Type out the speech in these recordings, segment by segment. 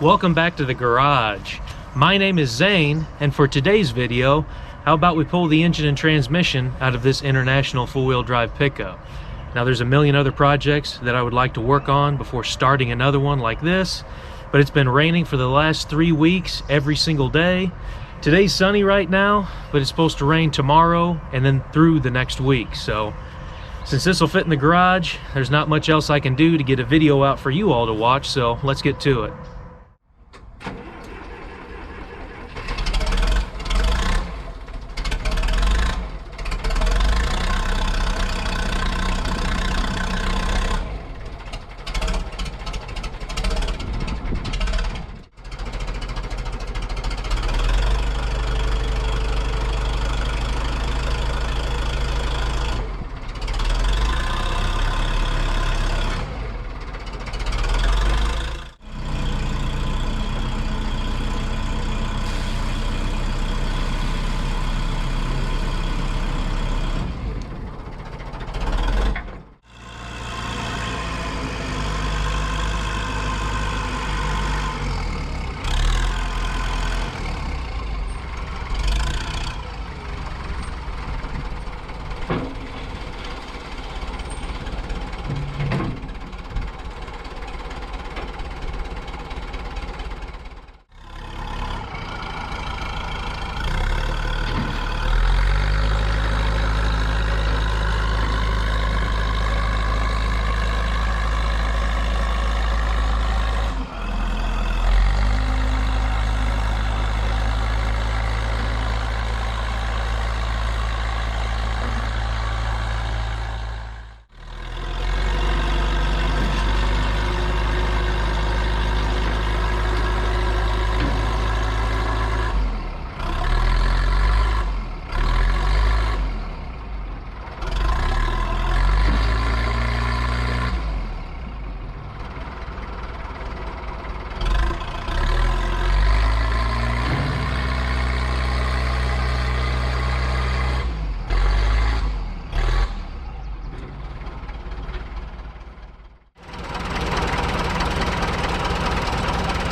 Welcome back to the garage. My name is Zane, and for today's video, how about we pull the engine and transmission out of this international four-wheel drive pickup. Now there's a million other projects that I would like to work on before starting another one like this, but it's been raining for the last 3 weeks every single day. Today's sunny right now, but it's supposed to rain tomorrow and then through the next week. So since this will fit in the garage, there's not much else I can do to get a video out for you all to watch, so let's get to it.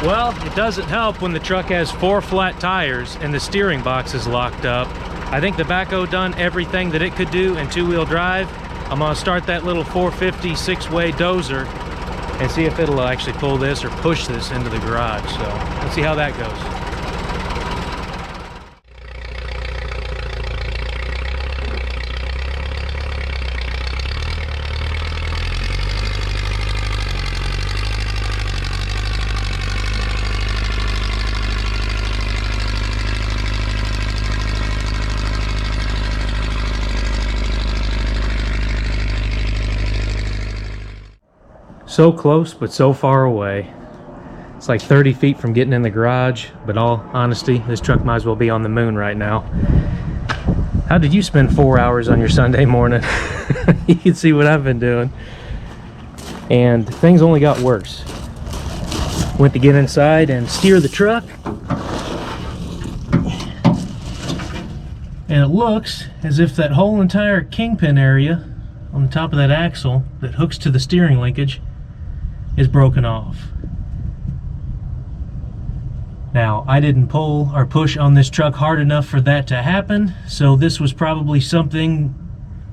Well, it doesn't help when the truck has 4 flat tires and the steering box is locked up. I think the backhoe done everything that it could do in two-wheel drive. I'm gonna start that little 450 6-way dozer and see if it'll actually pull this or push this into the garage. So let's see how that goes. So close, but so far away. It's like 30 feet from getting in the garage, but all honesty, this truck might as well be on the moon right now. How did you spend 4 hours on your Sunday morning? You can see what I've been doing. And things only got worse. Went to get inside and steer the truck. And it looks as if that whole entire kingpin area on the top of that axle that hooks to the steering linkage is broken off. Now, I didn't pull or push on this truck hard enough for that to happen, so this was probably something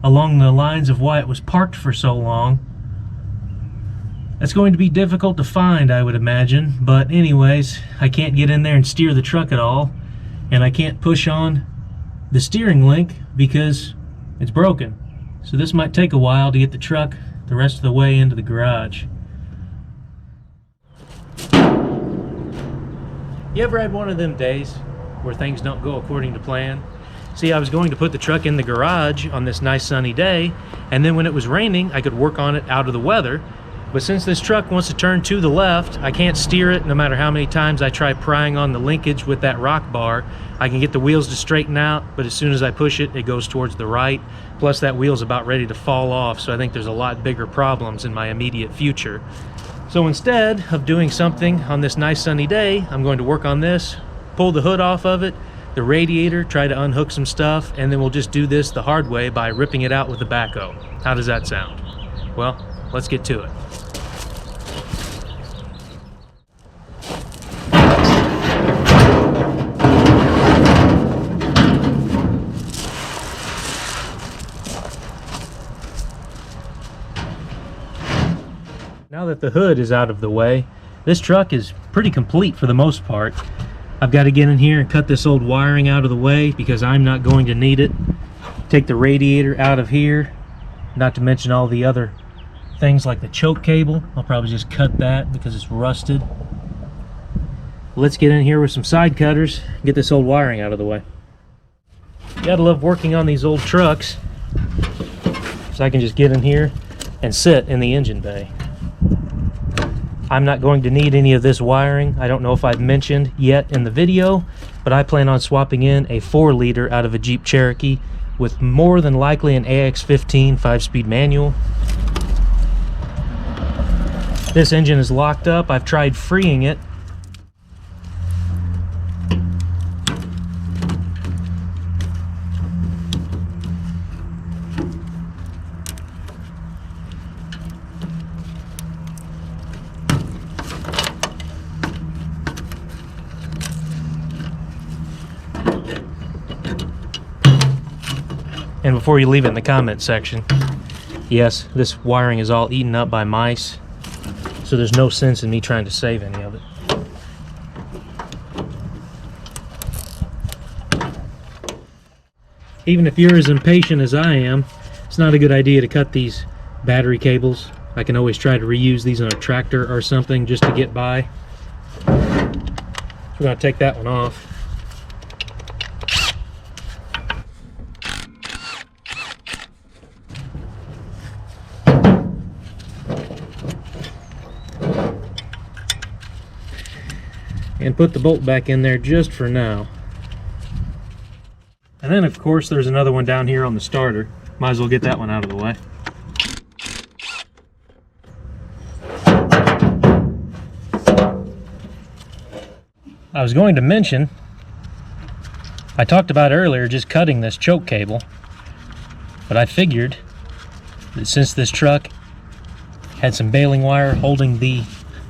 along the lines of why it was parked for so long. That's going to be difficult to find, I would imagine, but anyways, I can't get in there and steer the truck at all, and I can't push on the steering link because it's broken. So this might take a while to get the truck the rest of the way into the garage. You ever had one of them days where things don't go according to plan? See, I was going to put the truck in the garage on this nice sunny day, and then when it was raining, I could work on it out of the weather. But since this truck wants to turn to the left, I can't steer it no matter how many times I try prying on the linkage with that rock bar. I can get the wheels to straighten out, but as soon as I push it, it goes towards the right. Plus that wheel's about ready to fall off, so I think there's a lot bigger problems in my immediate future. So instead of doing something on this nice sunny day, I'm going to work on this, pull the hood off of it, the radiator, try to unhook some stuff, and then we'll just do this the hard way by ripping it out with the backhoe. How does that sound? Well, let's get to it. Now that the hood is out of the way, this truck is pretty complete for the most part. I've got to get in here and cut this old wiring out of the way because I'm not going to need it. Take the radiator out of here, not to mention all the other things like the choke cable. I'll probably just cut that because it's rusted. Let's get in here with some side cutters and get this old wiring out of the way. You gotta love working on these old trucks, so I can just get in here and sit in the engine bay. I'm not going to need any of this wiring. I don't know if I've mentioned yet in the video, but I plan on swapping in a 4-liter out of a Jeep Cherokee with more than likely an AX15 5-speed manual. This engine is locked up. I've tried freeing it. And before you leave it in the comment section, yes, this wiring is all eaten up by mice, so there's no sense in me trying to save any of it. Even if you're as impatient as I am, it's not a good idea to cut these battery cables. I can always try to reuse these on a tractor or something just to get by. So we're going to take that one off. And put the bolt back in there just for now. And then of course there's another one down here on the starter. Might as well get that one out of the way. I was going to mention, I talked about earlier just cutting this choke cable, but I figured that since this truck had some baling wire holding the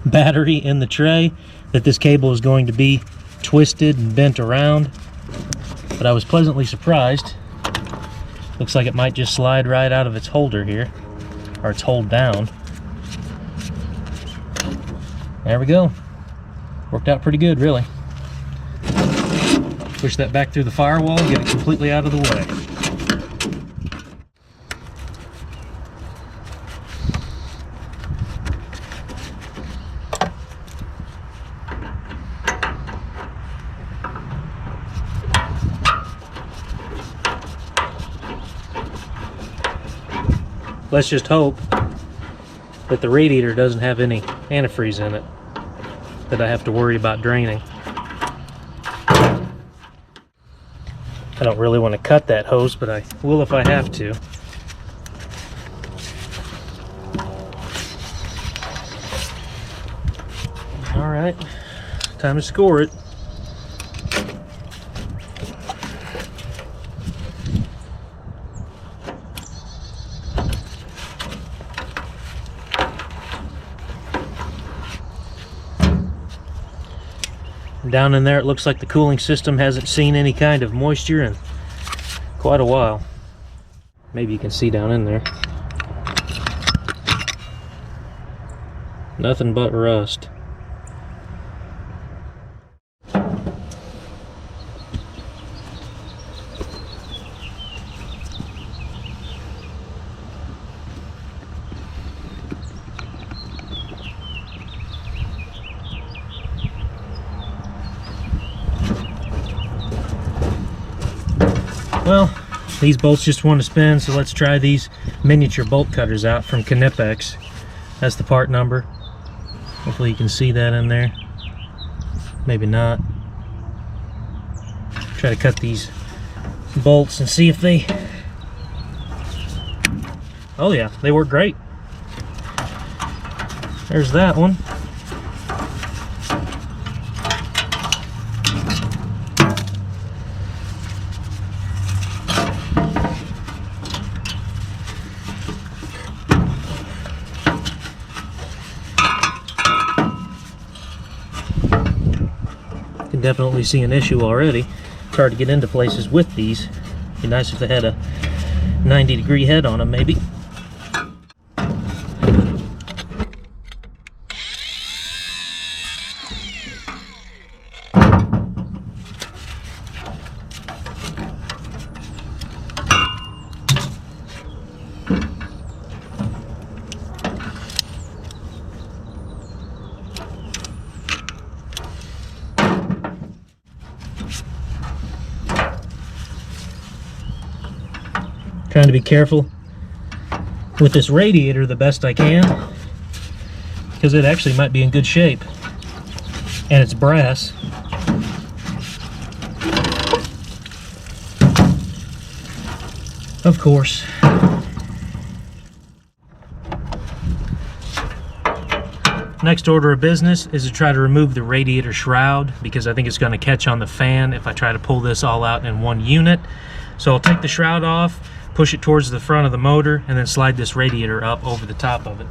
battery in the tray, that this cable is going to be twisted and bent around. But I was pleasantly surprised. Looks like it might just slide right out of its holder here, or its hold down. There we go. Worked out pretty good, really. Push that back through the firewall and get it completely out of the way. Let's just hope that the radiator doesn't have any antifreeze in it that I have to worry about draining. I don't really want to cut that hose, but I will if I have to. All right, time to score it. Down in there, it looks like the cooling system hasn't seen any kind of moisture in quite a while. Maybe you can see down in there. Nothing but rust. Well, these bolts just want to spin, so let's try these miniature bolt cutters out from Knipex. That's the part number. Hopefully you can see that in there. Maybe not. Try to cut these bolts and see if they... Oh yeah, they work great. There's that one. Definitely see an issue already. It's hard to get into places with these. Be nice if they had a 90-degree head on them, maybe. Trying to be careful with this radiator the best I can, because it actually might be in good shape, and it's brass. Of course. Next order of business is to try to remove the radiator shroud, because I think it's going to catch on the fan if I try to pull this all out in one unit. So I'll take the shroud off, push it towards the front of the motor, and then slide this radiator up over the top of it.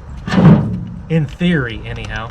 In theory, anyhow.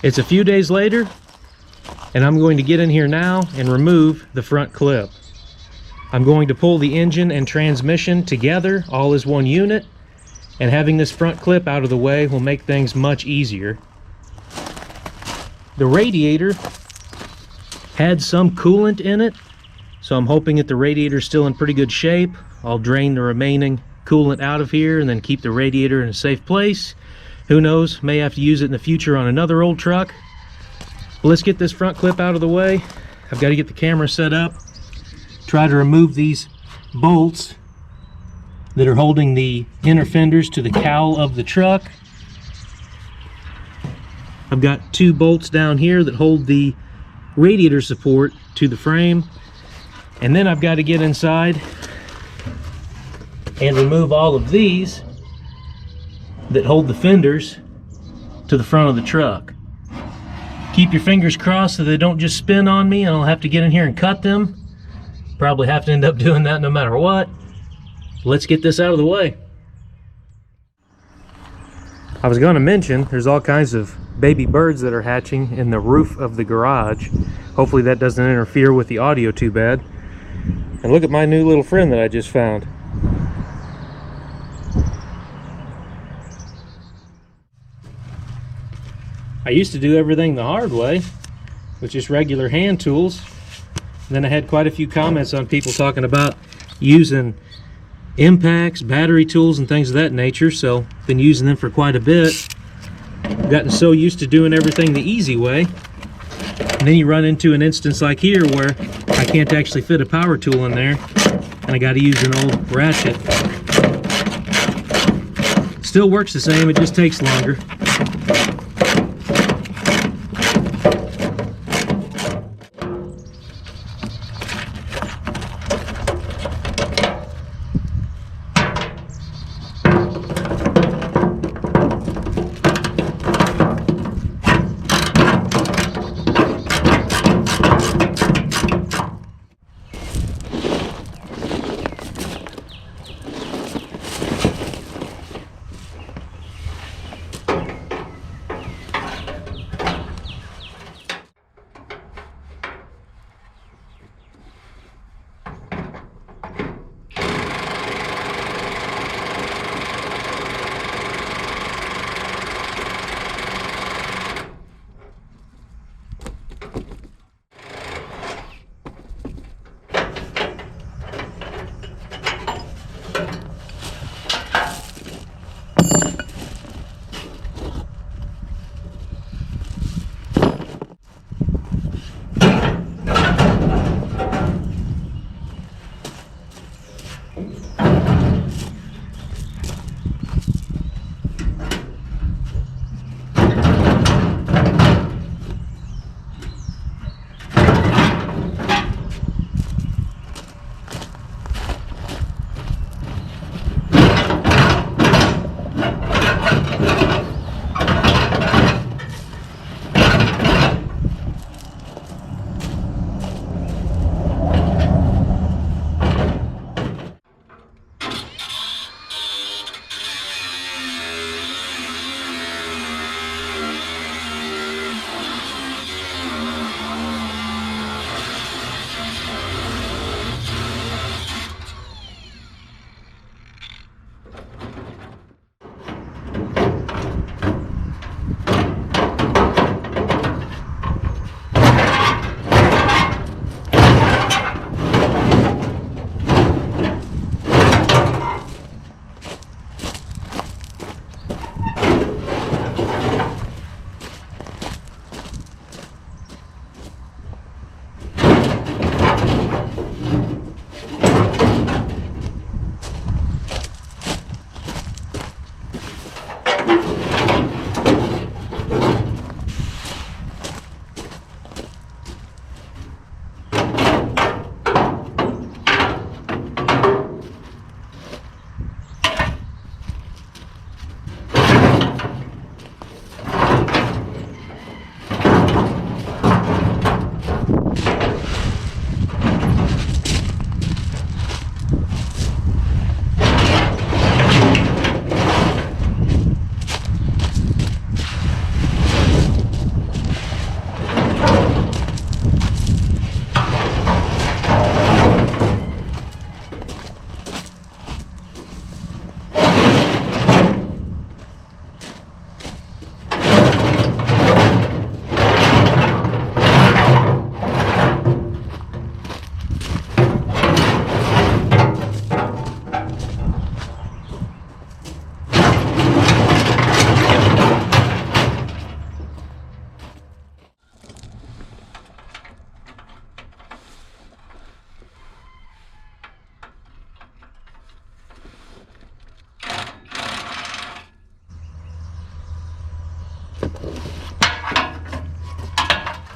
It's a few days later, and I'm going to get in here now and remove the front clip. I'm going to pull the engine and transmission together all as one unit, and having this front clip out of the way will make things much easier. The radiator had some coolant in it, so I'm hoping that the radiator is still in pretty good shape. I'll drain the remaining coolant out of here and then keep the radiator in a safe place. Who knows, may have to use it in the future on another old truck. But let's get this front clip out of the way. I've got to get the camera set up, try to remove these bolts that are holding the inner fenders to the cowl of the truck. I've got two bolts down here that hold the radiator support to the frame, and then I've got to get inside and remove all of these that hold the fenders to the front of the truck. Keep your fingers crossed so they don't just spin on me and I'll have to get in here and cut them. Probably have to end up doing that no matter what. Let's get this out of the way. I was going to mention there's all kinds of baby birds that are hatching in the roof of the garage. Hopefully that doesn't interfere with the audio too bad. And look at my new little friend that I just found. I used to do everything the hard way with just regular hand tools. And then I had quite a few comments on people talking about using impacts, battery tools, and things of that nature. So I've been using them for quite a bit. I've gotten so used to doing everything the easy way. And then you run into an instance like here where I can't actually fit a power tool in there and I got to use an old ratchet. Still works the same, it just takes longer.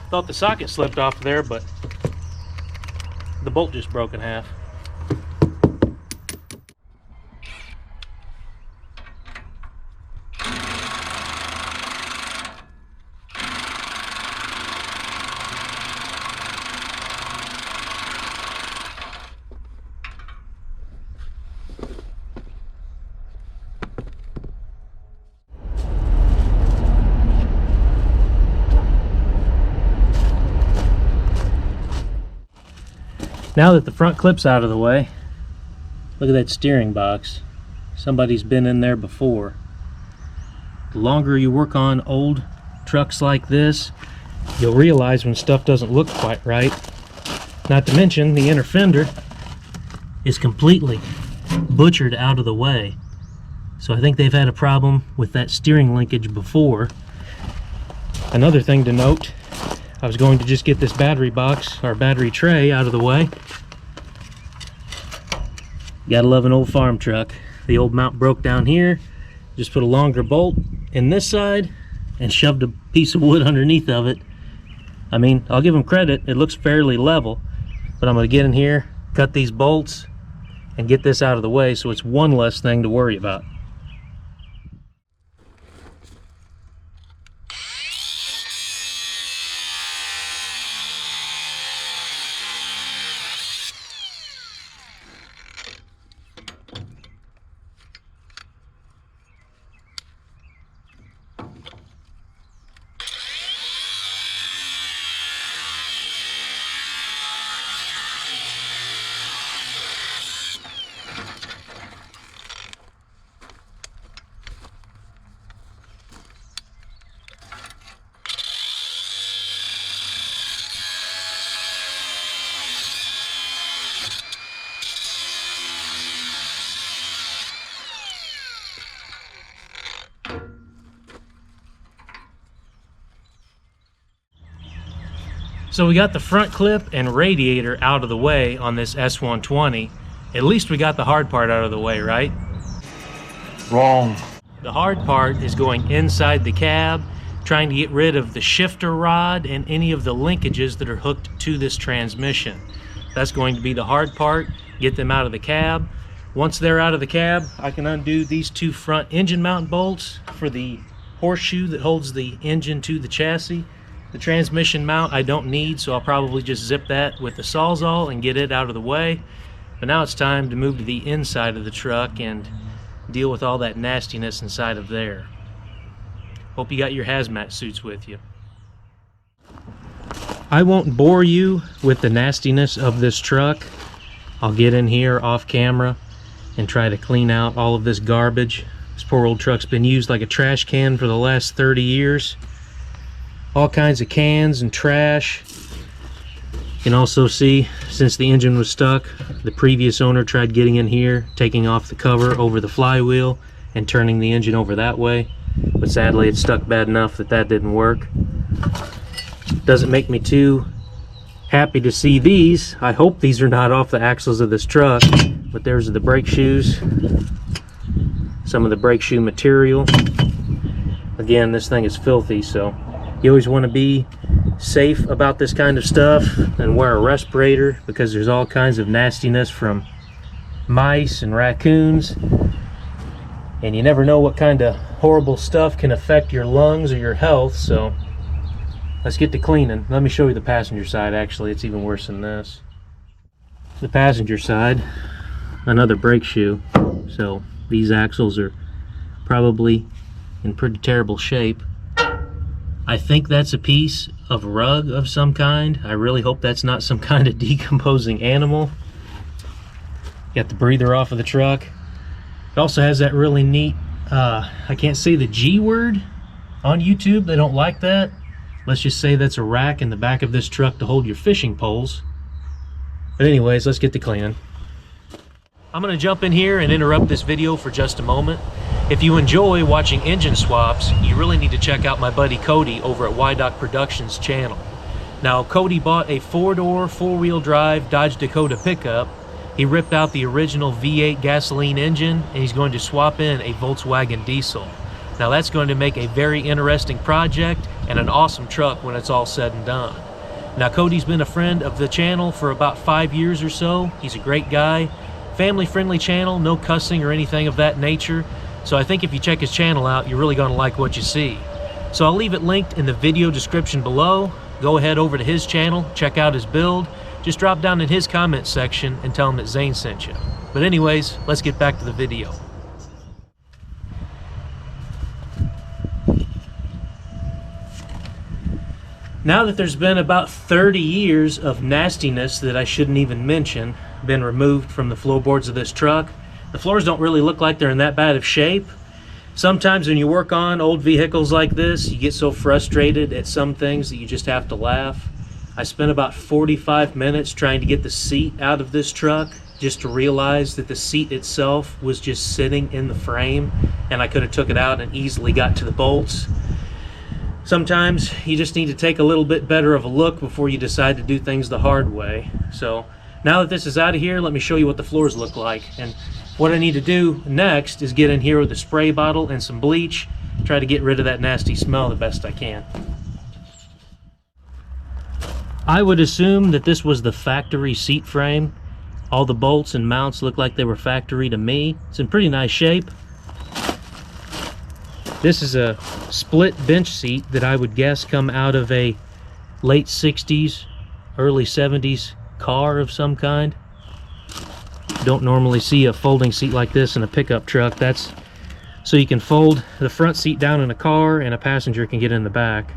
Thought the socket slipped off there, but the bolt just broke in half. Now that the front clip's out of the way, look at that steering box. Somebody's been in there before. The longer you work on old trucks like this, you'll realize when stuff doesn't look quite right. Not to mention the inner fender is completely butchered out of the way. So I think they've had a problem with that steering linkage before. Another thing to note, I was going to just get this battery box, or battery tray, out of the way. Gotta love an old farm truck. The old mount broke down here. Just put a longer bolt in this side and shoved a piece of wood underneath of it. I mean, I'll give them credit, it looks fairly level, but I'm gonna get in here, cut these bolts, and get this out of the way so it's one less thing to worry about. So we got the front clip and radiator out of the way on this S120. At least we got the hard part out of the way, right? Wrong. The hard part is going inside the cab, trying to get rid of the shifter rod and any of the linkages that are hooked to this transmission. That's going to be the hard part, get them out of the cab. Once they're out of the cab, I can undo these two front engine mount bolts for the horseshoe that holds the engine to the chassis. The transmission mount I don't need, so I'll probably just zip that with the Sawzall and get it out of the way. But now it's time to move to the inside of the truck and deal with all that nastiness inside of there. Hope you got your hazmat suits with you. I won't bore you with the nastiness of this truck. I'll get in here off camera and try to clean out all of this garbage. This poor old truck's been used like a trash can for the last 30 years. All kinds of cans and trash. You can also see, since the engine was stuck, the previous owner tried getting in here, taking off the cover over the flywheel and turning the engine over that way, but sadly it stuck bad enough that that didn't work. Doesn't make me too happy to see these. I hope these are not off the axles of this truck, but there's the brake shoes, some of the brake shoe material. Again, this thing is filthy, so you always want to be safe about this kind of stuff and wear a respirator, because there's all kinds of nastiness from mice and raccoons, and you never know what kind of horrible stuff can affect your lungs or your health. So let's get to cleaning. Let me show you the passenger side. Actually, it's even worse than this. The passenger side, another brake shoe. So these axles are probably in pretty terrible shape. I think that's a piece of rug of some kind. I really hope that's not some kind of decomposing animal. Got the breather off of the truck. It also has that really neat, I can't say the G word on YouTube. They don't like that. Let's just say that's a rack in the back of this truck to hold your fishing poles. But anyways, let's get to cleaning. I'm gonna jump in here and interrupt this video for just a moment. If you enjoy watching engine swaps, you really need to check out my buddy Cody over at YDoc Productions channel. Now, Cody bought a 4-door, 4-wheel drive Dodge Dakota pickup. He ripped out the original V8 gasoline engine, and he's going to swap in a Volkswagen diesel. Now, that's going to make a very interesting project and an awesome truck when it's all said and done. Now, Cody's been a friend of the channel for about 5 years or so. He's a great guy. Family-friendly channel, no cussing or anything of that nature. So I think if you check his channel out, you're really going to like what you see. So I'll leave it linked in the video description below. Go ahead over to his channel, check out his build. Just drop down in his comment section and tell him that Zane sent you. But anyways, let's get back to the video. Now that there's been about 30 years of nastiness that I shouldn't even mention been removed from the floorboards of this truck, the floors don't really look like they're in that bad of shape. Sometimes when you work on old vehicles like this, you get so frustrated at some things that you just have to laugh. I spent about 45 minutes trying to get the seat out of this truck, just to realize that the seat itself was just sitting in the frame, and I could have took it out and easily got to the bolts. Sometimes you just need to take a little bit better of a look before you decide to do things the hard way. So now that this is out of here, let me show you what the floors look like. And what I need to do next is get in here with a spray bottle and some bleach, try to get rid of that nasty smell the best I can. I would assume that this was the factory seat frame. All the bolts and mounts look like they were factory to me. It's in pretty nice shape. This is a split bench seat that I would guess come out of a late 60s, early 70s car of some kind. Don't normally see a folding seat like this in a pickup truck. That's so you can fold the front seat down in a car and a passenger can get in the back.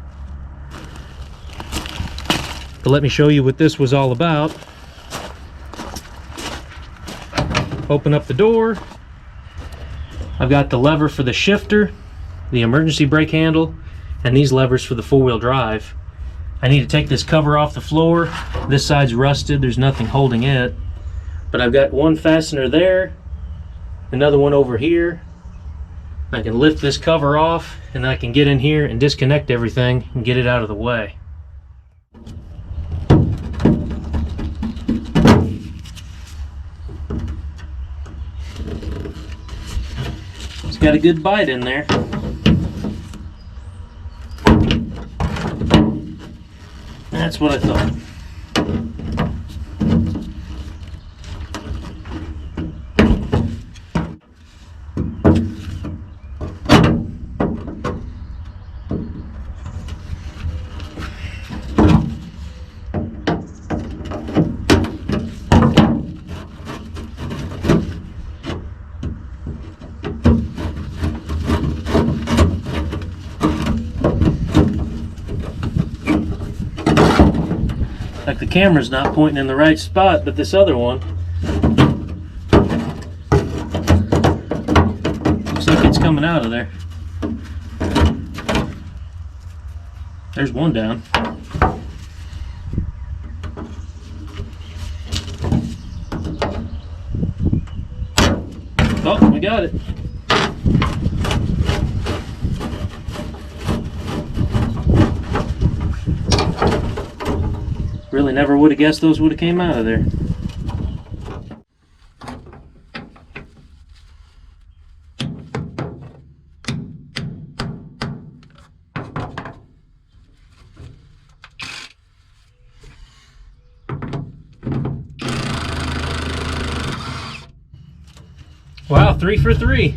But let me show you what this was all about. Open up the door. I've got the lever for the shifter, the emergency brake handle, and these levers for the 4-wheel drive. I need to take this cover off the floor. This side's rusted, there's nothing holding it. But I've got one fastener there, another one over here. I can lift this cover off, and I can get in here and disconnect everything and get it out of the way. It's got a good bite in there. That's what I thought. Like the camera's not pointing in the right spot, but this other one looks like it's coming out of there. There's one down. Oh, we got it. Really never would have guessed those would have came out of there. 3 for 3.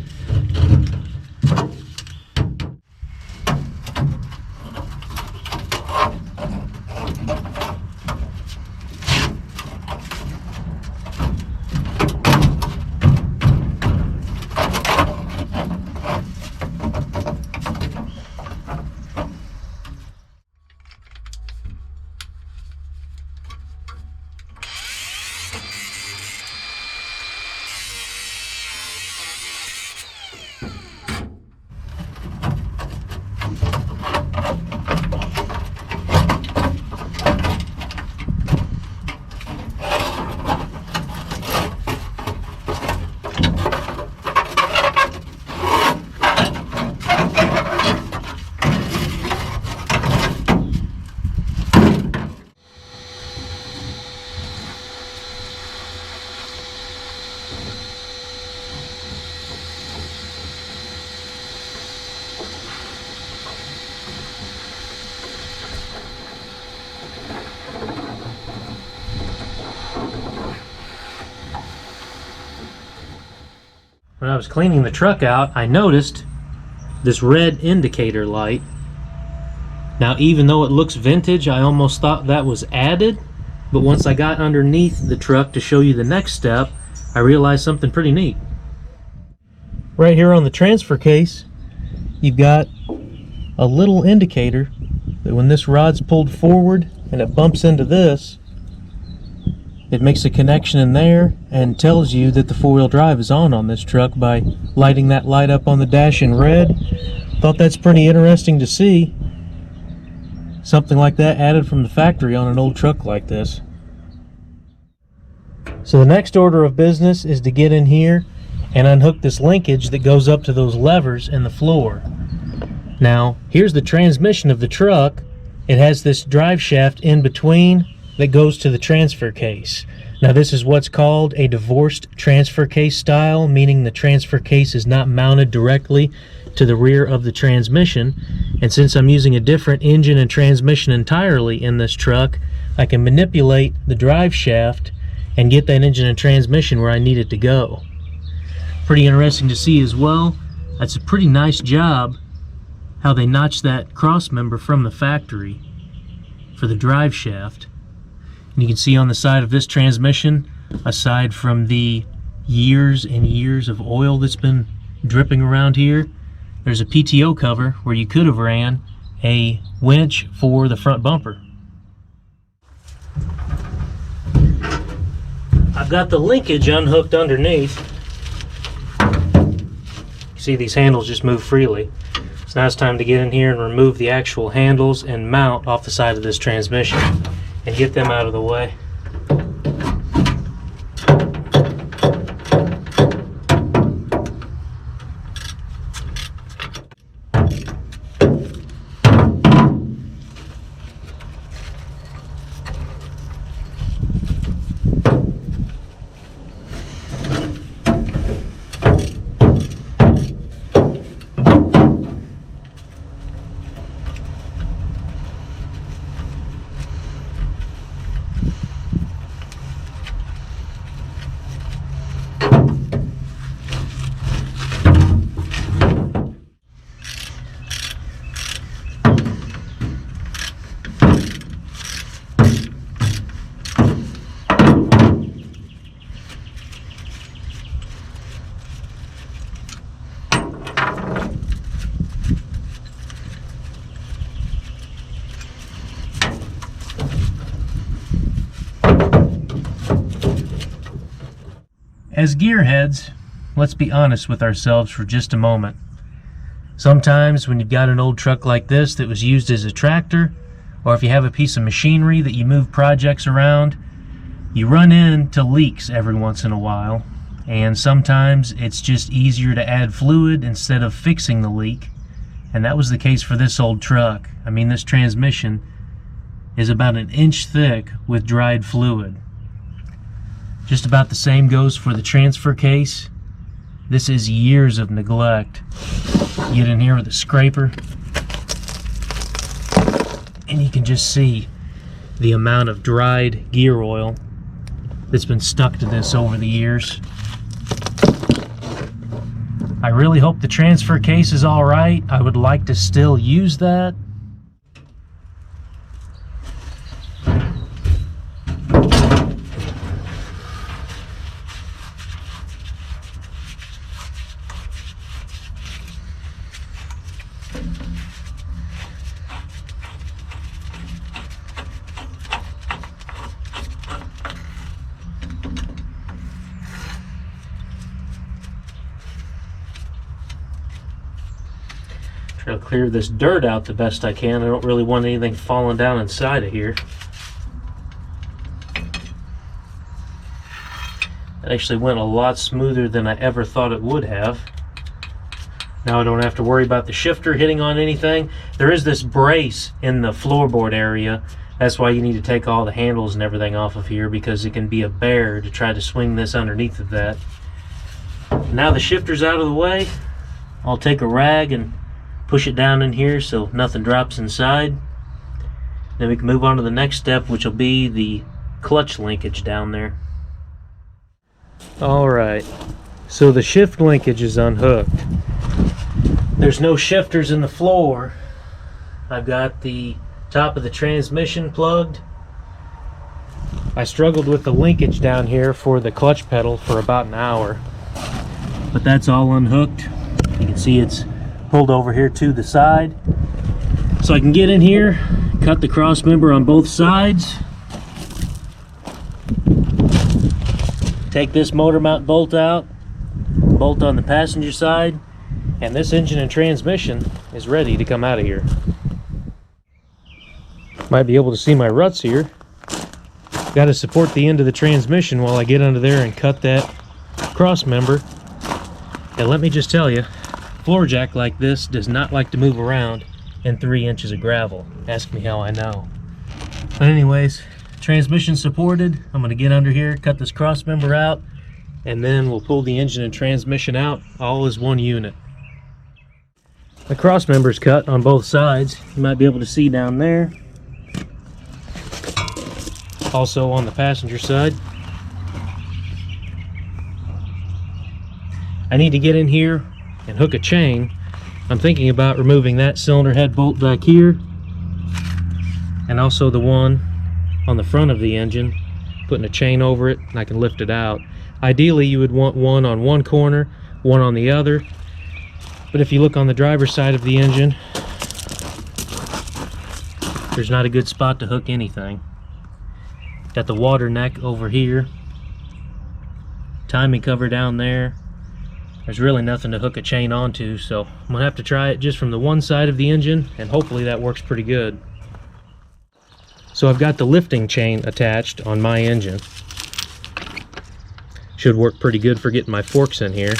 When I was cleaning the truck out, I noticed this red indicator light. Now, even though it looks vintage, I almost thought that was added, but once I got underneath the truck to show you the next step, I realized something pretty neat. Right here on the transfer case, you've got a little indicator that when this rod's pulled forward and it bumps into this, it makes a connection in there and tells you that the four-wheel drive is on this truck by lighting that light up on the dash in red. Thought that's pretty interesting to see. Something like that added from the factory on an old truck like this. So the next order of business is to get in here and unhook this linkage that goes up to those levers in the floor. Now, here's the transmission of the truck. It has this drive shaft in between that goes to the transfer case. Now, this is what's called a divorced transfer case style, meaning the transfer case is not mounted directly to the rear of the transmission. And since I'm using a different engine and transmission entirely in this truck, I can manipulate the drive shaft and get that engine and transmission where I need it to go. Pretty interesting to see as well. That's a pretty nice job how they notched that cross member from the factory for the drive shaft. And you can see on the side of this transmission, aside from the years and years of oil that's been dripping around here, there's a PTO cover where you could have ran a winch for the front bumper. I've got the linkage unhooked underneath. You see these handles just move freely. So now it's time to get in here and remove the actual handles and mount off the side of this transmission and get them out of the way. As gearheads, let's be honest with ourselves for just a moment. Sometimes when you've got an old truck like this that was used as a tractor, or if you have a piece of machinery that you move projects around, you run into leaks every once in a while, and sometimes it's just easier to add fluid instead of fixing the leak, and that was the case for this old truck. I mean, this transmission is about an inch thick with dried fluid. Just about the same goes for the transfer case. This is years of neglect. Get in here with a scraper, and you can just see the amount of dried gear oil that's been stuck to this over the years. I really hope the transfer case is all right. I would like to still use that. Try to clear this dirt out the best I can. I don't really want anything falling down inside of here. It actually went a lot smoother than I ever thought it would have. Now I don't have to worry about the shifter hitting on anything. There is this brace in the floorboard area. That's why you need to take all the handles and everything off of here, because it can be a bear to try to swing this underneath of that. Now the shifter's out of the way, I'll take a rag and push it down in here so nothing drops inside. Then we can move on to the next step, which will be the clutch linkage down there. Alright, so the shift linkage is unhooked. There's no shifters in the floor. I've got the top of the transmission plugged. I struggled with the linkage down here for the clutch pedal for about an hour, but that's all unhooked. You can see it's pulled over here to the side, so I can get in here, cut the cross member on both sides, take this motor mount bolt out, bolt on the passenger side, and this engine and transmission is ready to come out of here. Might be able to see my ruts here. Got to support the end of the transmission while I get under there and cut that cross member. And let me just tell you, floor jack like this does not like to move around in 3 inches of gravel. Ask me how I know. But anyways, transmission supported. I'm going to get under here, cut this cross member out, and then we'll pull the engine and transmission out all as one unit. The cross member's cut on both sides. You might be able to see down there. Also on the passenger side. I need to get in here and hook a chain. I'm thinking about removing that cylinder head bolt back here, and also the one on the front of the engine, putting a chain over it, and I can lift it out. Ideally you would want one on one corner, one on the other, but if you look on the driver's side of the engine, there's not a good spot to hook anything. Got the water neck over here, timing cover down there. There's really nothing to hook a chain onto, so I'm gonna have to try it just from the one side of the engine, and hopefully that works pretty good. So I've got the lifting chain attached on my engine. Should work pretty good for getting my forks in here.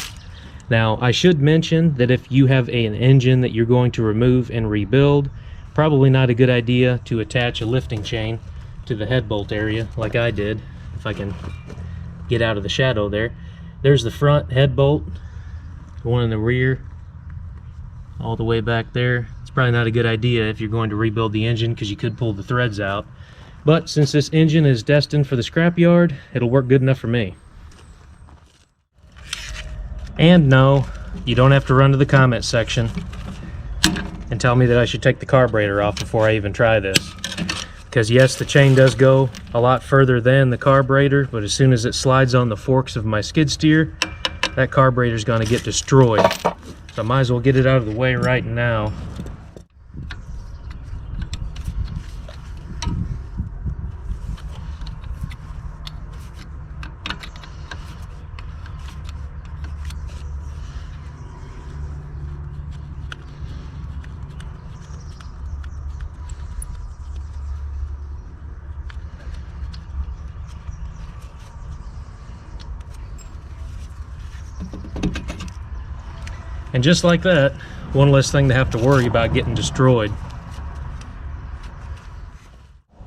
Now I should mention that if you have an engine that you're going to remove and rebuild, probably not a good idea to attach a lifting chain to the head bolt area like I did. If I can get out of the shadow there. There's the front head bolt. One in the rear, all the way back there. It's probably not a good idea if you're going to rebuild the engine, because you could pull the threads out. But since this engine is destined for the scrapyard, it'll work good enough for me. And no, you don't have to run to the comment section and tell me that I should take the carburetor off before I even try this. Because yes, the chain does go a lot further than the carburetor, but as soon as it slides on the forks of my skid steer, that carburetor is going to get destroyed. So I might as well get it out of the way right now. And just like that, one less thing to have to worry about getting destroyed.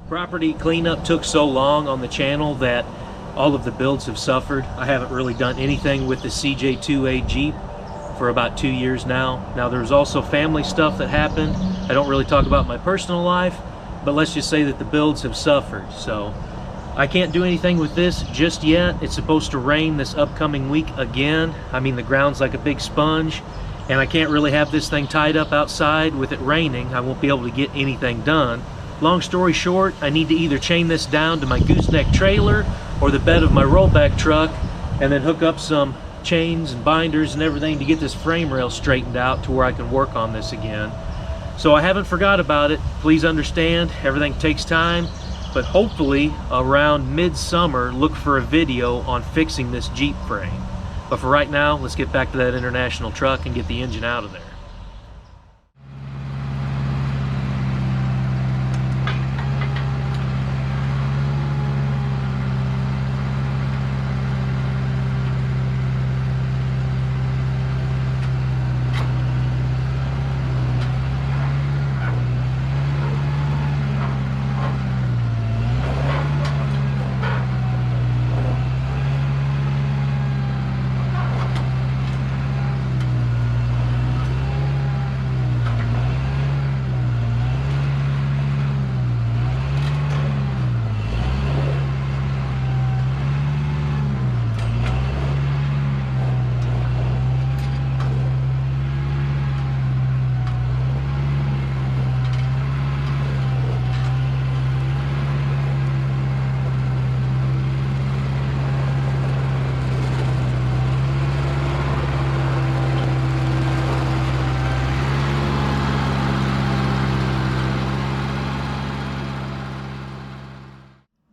Property cleanup took so long on the channel that all of the builds have suffered. I haven't really done anything with the CJ2A Jeep for about 2 years now. Now there's also family stuff that happened. I don't really talk about my personal life, but let's just say that the builds have suffered. So I can't do anything with this just yet. It's supposed to rain this upcoming week again. I mean, the ground's like a big sponge, and I can't really have this thing tied up outside with it raining. I won't be able to get anything done. Long story short, I need to either chain this down to my gooseneck trailer or the bed of my rollback truck, and then hook up some chains and binders and everything to get this frame rail straightened out to where I can work on this again. So I haven't forgot about it. Please understand, everything takes time, but hopefully around midsummer, look for a video on fixing this Jeep frame. But for right now, let's get back to that International truck and get the engine out of there.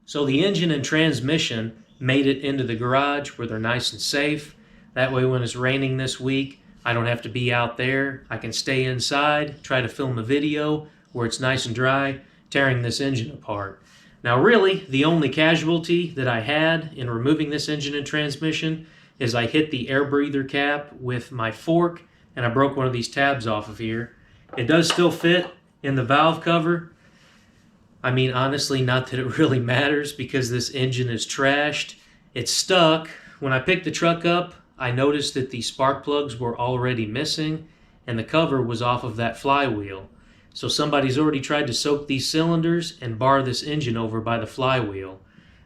So the engine and transmission made it into the garage where they're nice and safe. That way when it's raining this week, I don't have to be out there. I can stay inside, try to film a video where it's nice and dry, tearing this engine apart. Now really, the only casualty that I had in removing this engine and transmission is I hit the air breather cap with my fork and I broke one of these tabs off of here. It does still fit in the valve cover. I mean, honestly, not that it really matters because this engine is trashed. It's stuck. When I picked the truck up, I noticed that the spark plugs were already missing and the cover was off of that flywheel. So somebody's already tried to soak these cylinders and bar this engine over by the flywheel.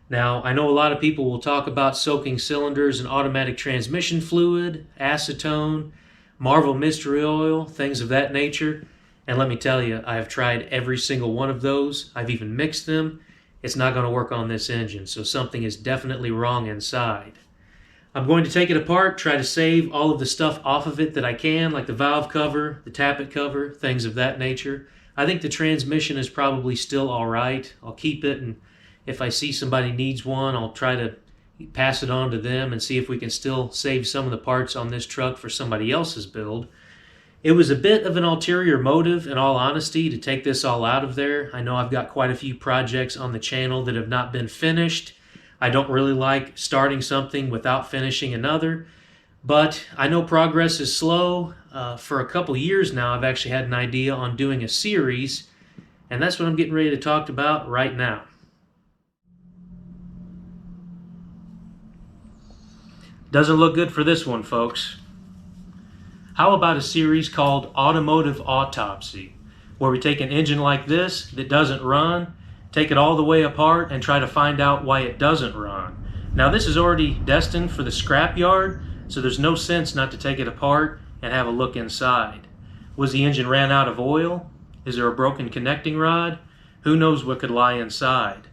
Now, I know a lot of people will talk about soaking cylinders in automatic transmission fluid, acetone, Marvel mystery oil, things of that nature. And let me tell you, I have tried every single one of those. I've even mixed them. It's not going to work on this engine, so something is definitely wrong inside. I'm going to take it apart, try to save all of the stuff off of it that I can, like the valve cover, the tappet cover, things of that nature. I think the transmission is probably still all right. I'll keep it, and if I see somebody needs one, I'll try to pass it on to them and see if we can still save some of the parts on this truck for somebody else's build. It was a bit of an ulterior motive, in all honesty, to take this all out of there. I know I've got quite a few projects on the channel that have not been finished. I don't really like starting something without finishing another, but I know progress is slow. For a couple years now, I've actually had an idea on doing a series, and that's what I'm getting ready to talk about right now. Doesn't look good for this one, folks. How about a series called Automotive Autopsy, where we take an engine like this that doesn't run, take it all the way apart, and try to find out why it doesn't run. Now this is already destined for the scrap yard, so there's no sense not to take it apart and have a look inside. Was the engine ran out of oil? Is there a broken connecting rod? Who knows what could lie inside?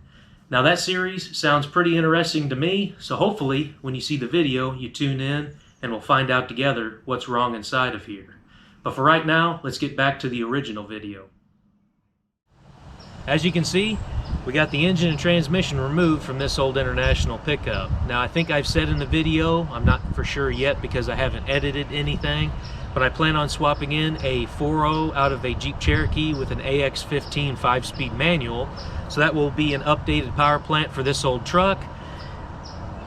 Now that series sounds pretty interesting to me, so hopefully when you see the video you tune in and we'll find out together what's wrong inside of here. But for right now, let's get back to the original video. As you can see, we got the engine and transmission removed from this old International pickup. Now I think I've said in the video, I'm not for sure yet because I haven't edited anything, but I plan on swapping in a 4.0 out of a Jeep Cherokee with an AX15 5-speed manual, so that will be an updated power plant for this old truck.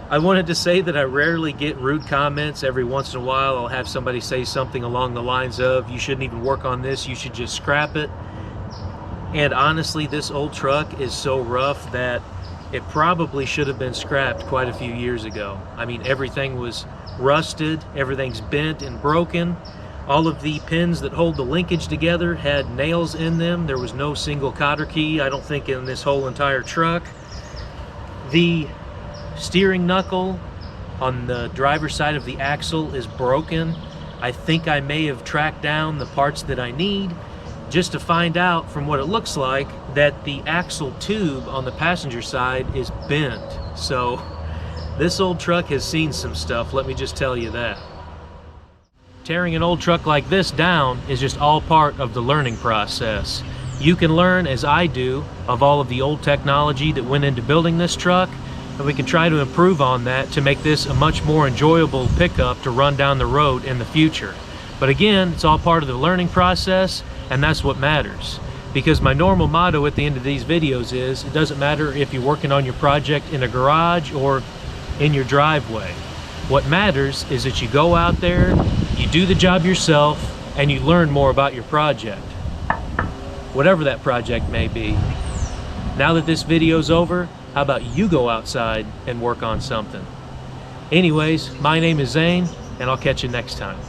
I wanted to say that I rarely get rude comments. Every once in a while I'll have somebody say something along the lines of, you shouldn't even work on this, you should just scrap it. And honestly, this old truck is so rough that it probably should have been scrapped quite a few years ago. I mean, everything was rusted, everything's bent and broken. All of the pins that hold the linkage together had nails in them. There was no single cotter key, I don't think, in this whole entire truck. The steering knuckle on the driver's side of the axle is broken. I think I may have tracked down the parts that I need, just to find out from what it looks like that the axle tube on the passenger side is bent. So this old truck has seen some stuff, let me just tell you that. Tearing an old truck like this down is just all part of the learning process. You can learn, as I do, of all of the old technology that went into building this truck, and we can try to improve on that to make this a much more enjoyable pickup to run down the road in the future. But again, it's all part of the learning process, and that's what matters. Because my normal motto at the end of these videos is, it doesn't matter if you're working on your project in a garage or in your driveway. What matters is that you go out there, you do the job yourself, and you learn more about your project. Whatever that project may be. Now that this video's over, how about you go outside and work on something? Anyways, my name is Zane, and I'll catch you next time.